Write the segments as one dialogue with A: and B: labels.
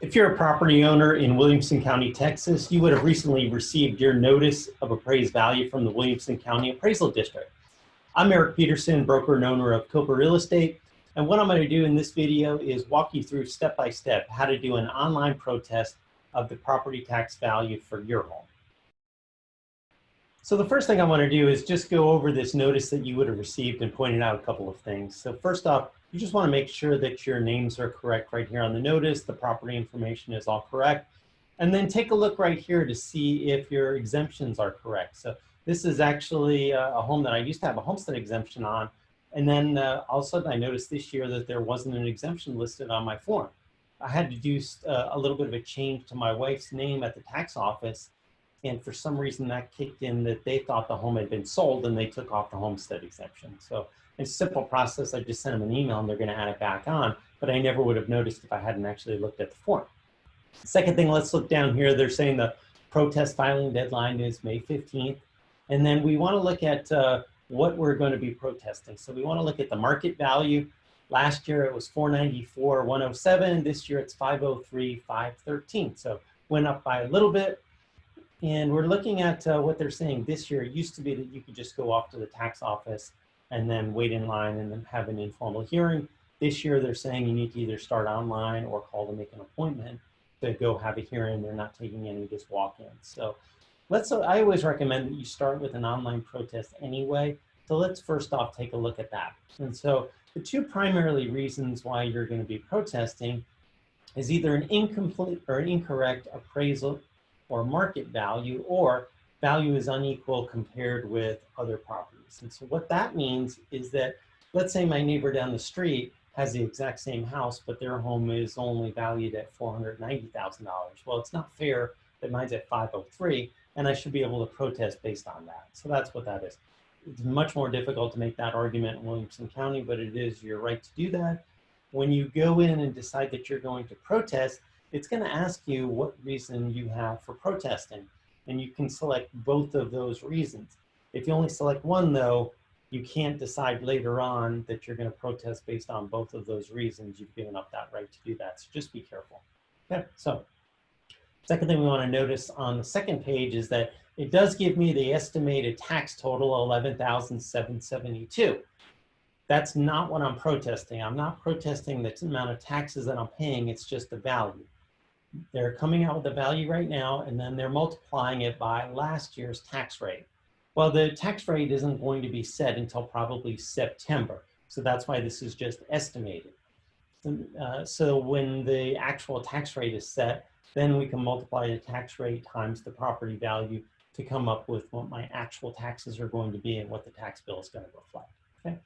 A: If you're a property owner in Williamson County, Texas, you would have recently received your notice of appraised value from the Williamson County Appraisal District. I'm Eric Peterson, broker and owner of Kopa Real Estate. And what I'm going to do in this video is walk you through step by step how to do an online protest of the property tax value for your home. So the first thing I want to do is just go over this notice that you would have received and pointed out a couple of things. So first off, you just want to make sure that your names are correct right here on the notice, the property information is all correct. And then take a look right here to see if your exemptions are correct. So this is actually a home that I used to have a homestead exemption on. And then all of a sudden I noticed this year that there wasn't an exemption listed on my form. I had to do a little bit of a change to my wife's name at the tax office. And for some reason that kicked in that they thought the home had been sold and they took off the homestead exemption. So it's a simple process. I just sent them an email and they're going to add it back on, but I never would have noticed if I hadn't actually looked at the form. Second thing, let's look down here. They're saying the protest filing deadline is May 15th. And then we want to look at what we're going to be protesting. So we want to look at the market value. Last year it was $494,107. This year it's $503,513. So went up by a little bit. And we're looking at what they're saying this year. It used to be that you could just go off to the tax office and then wait in line and then have an informal hearing. This year they're saying you need to either start online or call to make an appointment to go have a hearing. They're not taking any just walk-ins. So I always recommend that you start with an online protest anyway. So let's first off take a look at that. And so the two primarily reasons why you're going to be protesting is either an incomplete or an incorrect appraisal or market value, or value is unequal compared with other properties. And so what that means is that, let's say my neighbor down the street has the exact same house, but their home is only valued at $490,000. Well, it's not fair that mine's at 503, and I should be able to protest based on that. So that's what that is. It's much more difficult to make that argument in Williamson County, but it is your right to do that. When you go in and decide that you're going to protest, it's going to ask you what reason you have for protesting, and you can select both of those reasons. If you only select one, though, you can't decide later on that you're going to protest based on both of those reasons. You've given up that right to do that, so just be careful. Okay, so second thing we want to notice on the second page is that it does give me the estimated tax total, $11,772. That's not what I'm protesting. I'm not protesting the amount of taxes that I'm paying, it's just the value. They're coming out with the value right now, and then they're multiplying it by last year's tax rate. Well, the tax rate isn't going to be set until probably September. So that's why this is just estimated. So when the actual tax rate is set, then we can multiply the tax rate times the property value to come up with what my actual taxes are going to be and what the tax bill is going to reflect. Okay?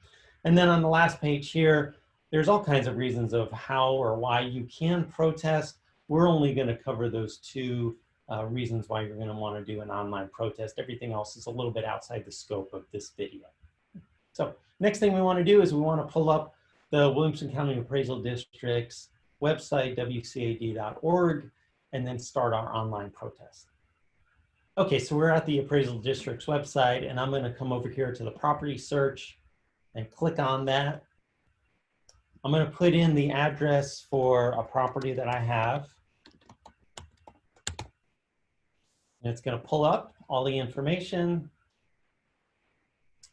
A: And then on the last page here, there's all kinds of reasons of how or why you can protest. We're only going to cover those two reasons why you're going to want to do an online protest. Everything else is a little bit outside the scope of this video. So next thing we want to do is we want to pull up the Williamson County Appraisal District's website, wcad.org, and then start our online protest. Okay, so we're at the Appraisal District's website, and I'm going to come over here to the property search and click on that. I'm going to put in the address for a property that I have. And it's going to pull up all the information.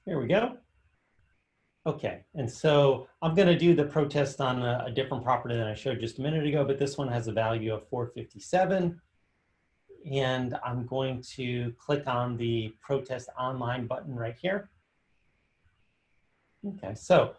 A: Here we go. Okay, and so I'm going to do the protest on a different property than I showed just a minute ago, but this one has a value of $457. And I'm going to click on the protest online button right here. Okay, so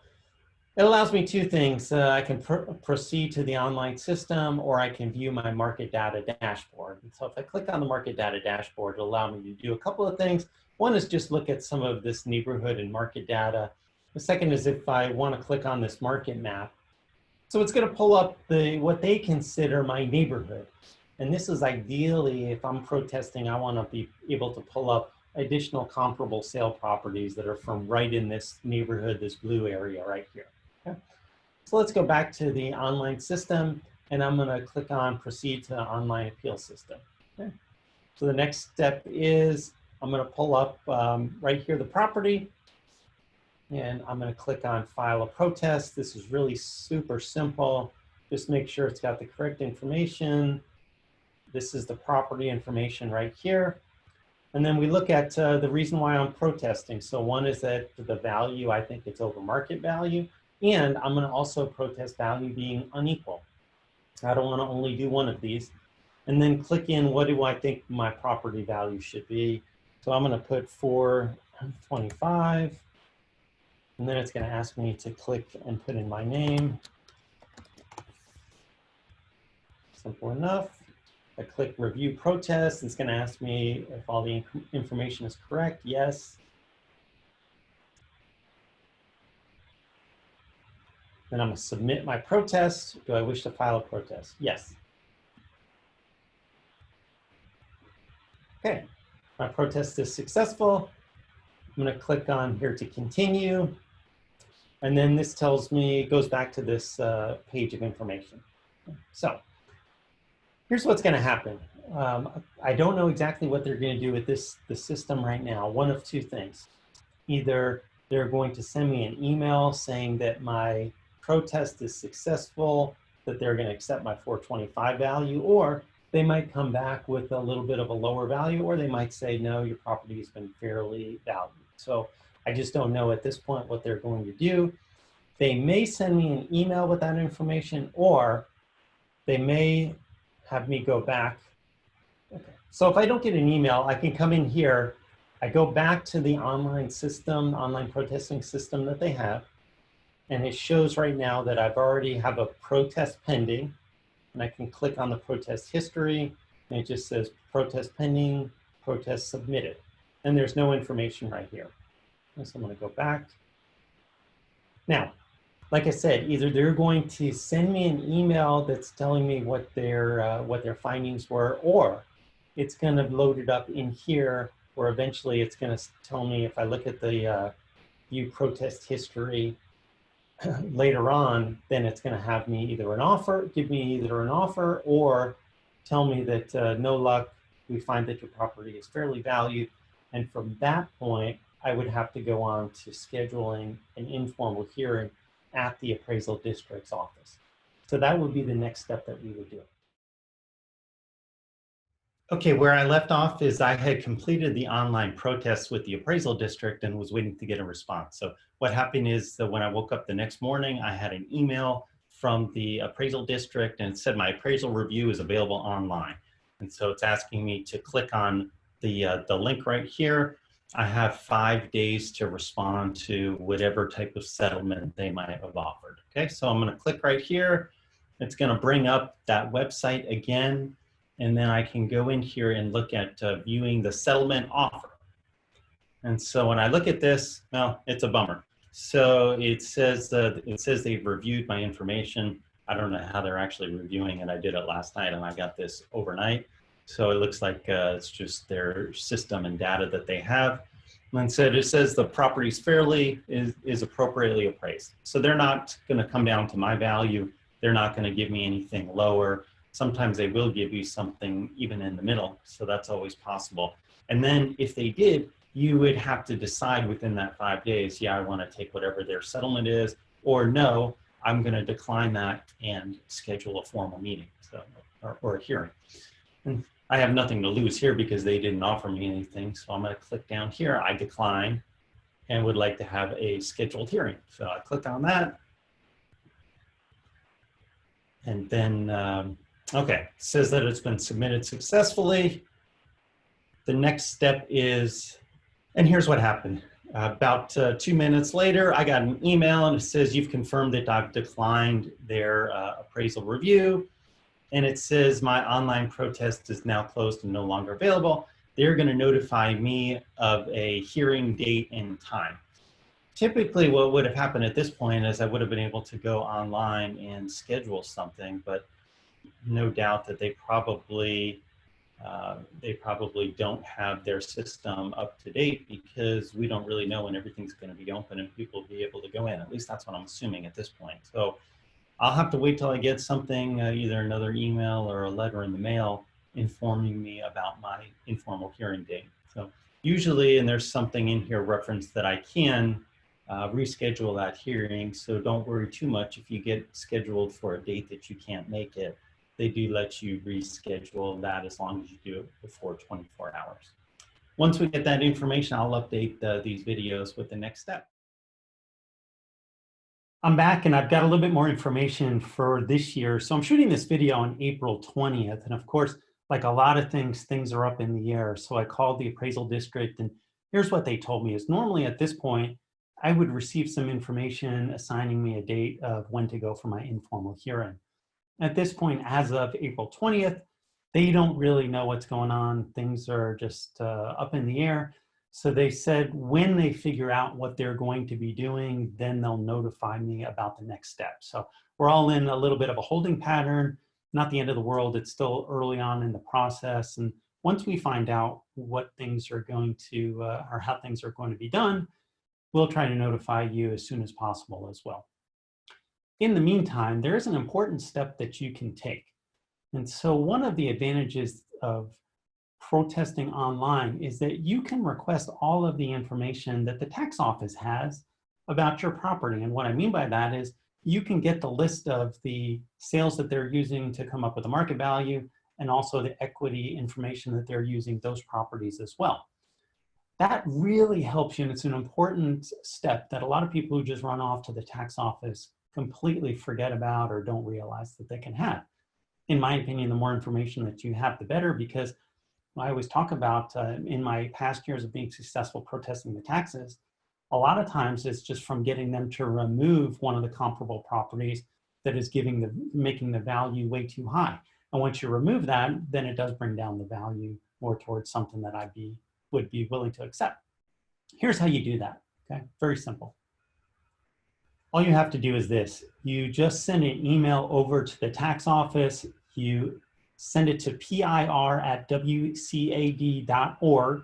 A: it allows me two things. I can proceed to the online system, or I can view my market data dashboard. And so if I click on the market data dashboard, it'll allow me to do a couple of things. One is just look at some of this neighborhood and market data. The second is if I want to click on this market map. So it's going to pull up what they consider my neighborhood. And this is ideally, if I'm protesting, I want to be able to pull up additional comparable sale properties that are from right in this neighborhood, this blue area right here. Okay. So let's go back to the online system, and I'm going to click on proceed to the online appeal system. Okay. So the next step is I'm going to pull up right here the property, and I'm going to click on file a protest. This is really super simple. Just make sure it's got the correct information. This is the property information right here. And then we look at the reason why I'm protesting. So one is that the value, I think it's over market value. And I'm gonna also protest value being unequal. I don't wanna only do one of these. And then click in, what do I think my property value should be? So I'm gonna put 425. And then it's gonna ask me to click and put in my name. Simple enough. I click review protest. It's going to ask me if all the information is correct. Yes. Then I'm going to submit my protest. Do I wish to file a protest? Yes. Okay, my protest is successful. I'm going to click on here to continue. And then this tells me, it goes back to this page of information. So here's what's going to happen. I don't know exactly what they're going to do with the system right now. One of two things. Either they're going to send me an email saying that my protest is successful, that they're going to accept my 425 value, or they might come back with a little bit of a lower value, or they might say, no, your property has been fairly valued. So I just don't know at this point what they're going to do. They may send me an email with that information, or they may have me go back. Okay. So if I don't get an email, I can come in here. I go back to the online system, online protesting system that they have. And it shows right now that I've already have a protest pending. And I can click on the protest history. And it just says protest pending, protest submitted. And there's no information right here. So I'm going to go back. Now, like I said, either they're going to send me an email that's telling me what their findings were, or it's going to load it up in here, or eventually it's going to tell me, if I look at the view protest history later on, then it's going to have me either an offer, give me either an offer, or tell me that no luck, we find that your property is fairly valued. And from that point, I would have to go on to scheduling an informal hearing at the appraisal district's office. So that would be the next step that we would do. Okay, where I left off is I had completed the online protest with the appraisal district and was waiting to get a response. So what happened is that when I woke up the next morning, I had an email from the appraisal district and it said my appraisal review is available online. And so it's asking me to click on the link right here. I have 5 days to respond to whatever type of settlement they might have offered. Okay, so I'm going to click right here. It's going to bring up that website again, and then I can go in here and look at viewing the settlement offer. And so when I look at this, well, it's a bummer. So it says they've reviewed my information. I don't know how they're actually reviewing it. I did it last night, and I got this overnight. So it looks like it's just their system and data that they have. And so it says the property's is appropriately appraised. So they're not going to come down to my value. They're not going to give me anything lower. Sometimes they will give you something even in the middle. So that's always possible. And then if they did, you would have to decide within that 5 days, yeah, I want to take whatever their settlement is, or no, I'm going to decline that and schedule a formal meeting, so, or a hearing. And I have nothing to lose here because they didn't offer me anything. So I'm going to click down here. I decline and would like to have a scheduled hearing. So I click on that. And then, okay, it says that it's been submitted successfully. The next step is, and here's what happened. About 2 minutes later, I got an email and it says, you've confirmed that I've declined their appraisal review. And it says my online protest is now closed and no longer available. They're going to notify me of a hearing date and time. Typically what would have happened at this point is I would have been able to go online and schedule something, but no doubt that they probably don't have their system up to date because we don't really know when everything's going to be open and people will be able to go in. At least that's what I'm assuming at this point. So I'll have to wait till I get something, either another email or a letter in the mail informing me about my informal hearing date. So usually, and there's something in here referenced that I can reschedule that hearing. So don't worry too much if you get scheduled for a date that you can't make it. They do let you reschedule that as long as you do it before 24 hours. Once we get that information, I'll update these videos with the next step. I'm back and I've got a little bit more information for this year. So I'm shooting this video on April 20th. And of course, like a lot of things are up in the air. So I called the appraisal district, and here's what they told me is normally at this point, I would receive some information assigning me a date of when to go for my informal hearing. At this point, as of April 20th, they don't really know what's going on. Things are just up in the air. So they said when they figure out what they're going to be doing, then they'll notify me about the next step. So we're all in a little bit of a holding pattern, not the end of the world. It's still early on in the process. And once we find out what things are going to, or how things are going to be done, we'll try to notify you as soon as possible as well. In the meantime, there is an important step that you can take. And so one of the advantages of protesting online is that you can request all of the information that the tax office has about your property. And what I mean by that is you can get the list of the sales that they're using to come up with a market value, and also the equity information that they're using those properties as well. That really helps you, and it's an important step that a lot of people who just run off to the tax office completely forget about or don't realize that they can have. In my opinion, the more information that you have, the better, because I always talk about in my past years of being successful protesting the taxes, a lot of times it's just from getting them to remove one of the comparable properties that is making the value way too high. And once you remove that, then it does bring down the value more towards something that would be willing to accept. Here's how you do that, okay? Very simple. All you have to do is this. You just send an email over to the tax office. You send it to pir@wcad.org,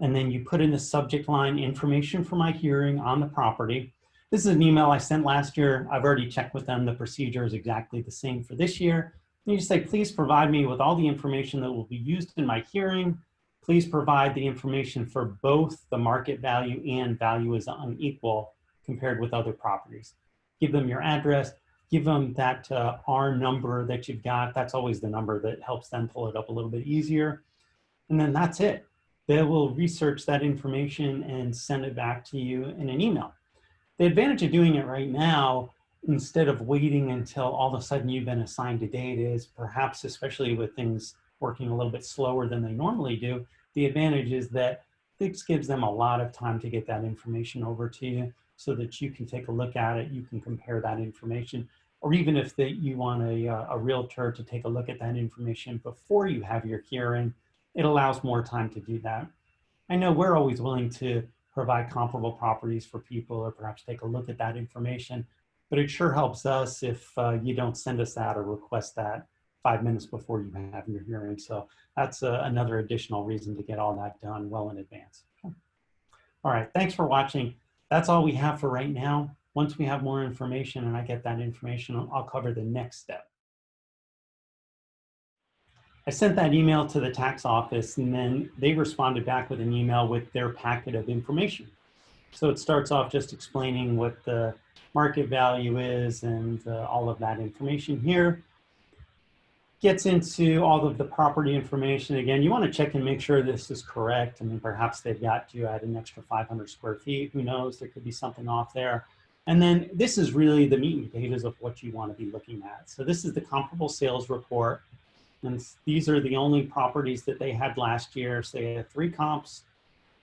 A: and then you put in the subject line, information for my hearing on the property. This is an email I sent last year. I've already checked with them. The procedure is exactly the same for this year. And you just say, please provide me with all the information that will be used in my hearing. Please provide the information for both the market value and value is unequal compared with other properties. Give them your address. Give them that R number that you've got. That's always the number that helps them pull it up a little bit easier. And then that's it. They will research that information and send it back to you in an email. The advantage of doing it right now, instead of waiting until all of a sudden you've been assigned a date, is perhaps, especially with things working a little bit slower than they normally do, the advantage is that this gives them a lot of time to get that information over to you so that you can take a look at it, you can compare that information, or even if you want a realtor to take a look at that information before you have your hearing, it allows more time to do that. I know we're always willing to provide comparable properties for people or perhaps take a look at that information, but it sure helps us if you don't send us that or request that 5 minutes before you have your hearing. So that's another additional reason to get all that done well in advance. Okay. All right, thanks for watching. That's all we have for right now. Once we have more information and I get that information, I'll cover the next step. I sent that email to the tax office, and then they responded back with an email with their packet of information. So it starts off just explaining what the market value is and all of that information here. Gets into all of the property information. Again, you want to check and make sure this is correct. I mean, perhaps they've got you at an extra 500 square feet. Who knows? There could be something off there. And then this is really the meat and potatoes of what you want to be looking at. So this is the comparable sales report. And these are the only properties that they had last year. So they had 3 comps.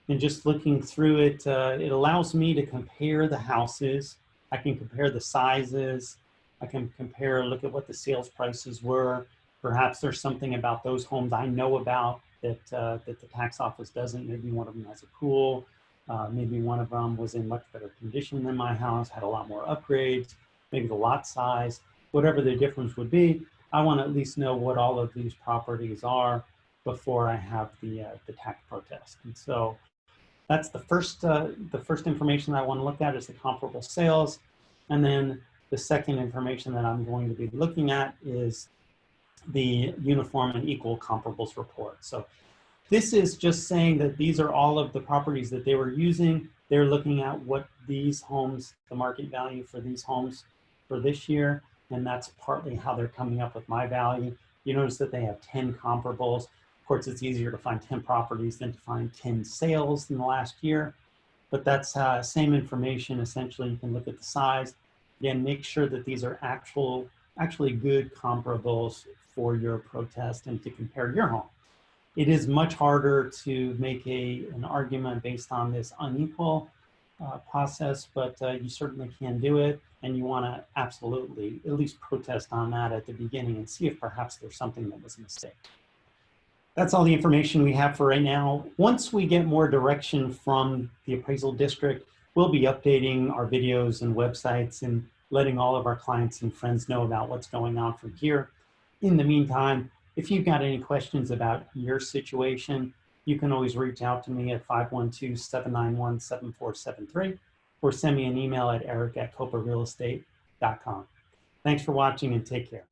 A: And just looking through it, it allows me to compare the houses. I can compare the sizes. I can look at what the sales prices were. Perhaps there's something about those homes I know about that the tax office doesn't. Maybe one of them has a pool. Maybe one of them was in much better condition than my house, had a lot more upgrades, maybe the lot size, whatever the difference would be. I want to at least know what all of these properties are before I have the tax protest. And so that's the first information I want to look at is the comparable sales. And then the second information that I'm going to be looking at is the uniform and equal comparables report. So This is just saying that these are all of the properties that they were using. They're looking at what these homes, the market value for these homes for this year, and that's partly how they're coming up with my value. You notice that they have 10 comparables. Of course, it's easier to find 10 properties than to find 10 sales in the last year, but that's same information. Essentially, you can look at the size. Again, make sure that these are actually good comparables for your protest and to compare your home. It is much harder to make an argument based on this unequal process, but you certainly can do it, and you want to absolutely at least protest on that at the beginning and see if perhaps there's something that was a mistake. That's all the information we have for right now. Once we get more direction from the appraisal district, we'll be updating our videos and websites and letting all of our clients and friends know about what's going on from here. In the meantime, if you've got any questions about your situation, you can always reach out to me at 512-791-7473 or send me an email at eric@koparealestate.com. Thanks for watching and take care.